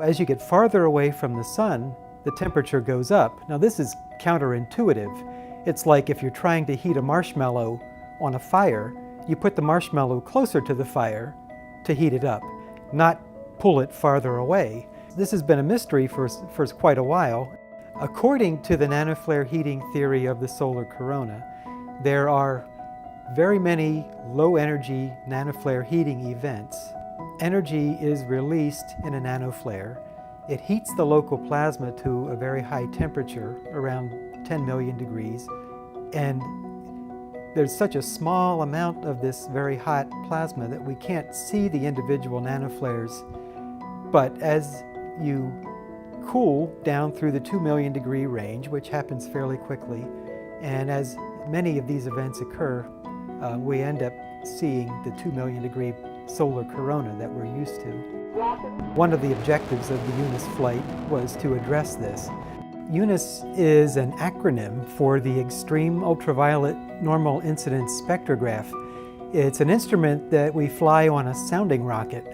As you get farther away from the sun, the temperature goes up. Now this is counterintuitive. It's like if you're trying to heat a marshmallow on a fire, you put the marshmallow closer to the fire to heat it up, not pull it farther away. This has been a mystery for quite a while. According to the nanoflare heating theory of the solar corona, there are very many low-energy nanoflare heating events. Energy is released in a nanoflare. It heats the local plasma to a very high temperature, around 10 million degrees, and there's such a small amount of this very hot plasma that we can't see the individual nanoflares. But as you cool down through the 2 million degree range, which happens fairly quickly, and as many of these events occur, we end up seeing the 2 million degree solar corona that we're used to. One of the objectives of the EUNIS flight was to address this. EUNIS is an acronym for the Extreme Ultraviolet Normal Incidence Spectrograph. It's an instrument that we fly on a sounding rocket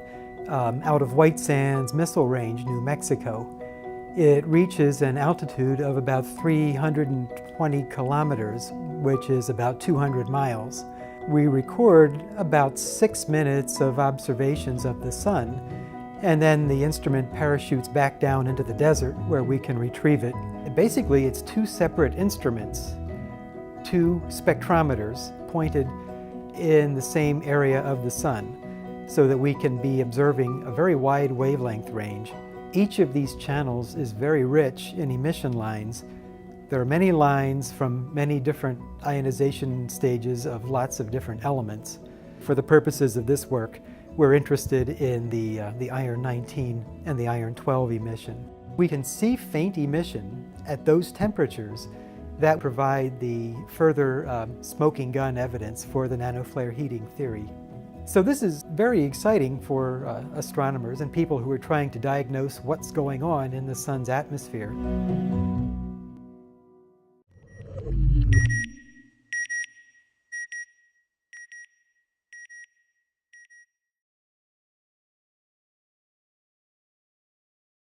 out of White Sands Missile Range, New Mexico. It reaches an altitude of about 320 kilometers, which is about 200 miles. We record about 6 minutes of observations of the sun, and then the instrument parachutes back down into the desert where we can retrieve it. Basically, it's two separate instruments, two spectrometers pointed in the same area of the sun, so that we can be observing a very wide wavelength range. Each of these channels is very rich in emission lines. There are many lines from many different ionization stages of lots of different elements. For the purposes of this work, we're interested in the iron-19 and the iron-12 emission. We can see faint emission at those temperatures that provide the further smoking gun evidence for the nanoflare heating theory. So this is very exciting for astronomers and people who are trying to diagnose what's going on in the sun's atmosphere.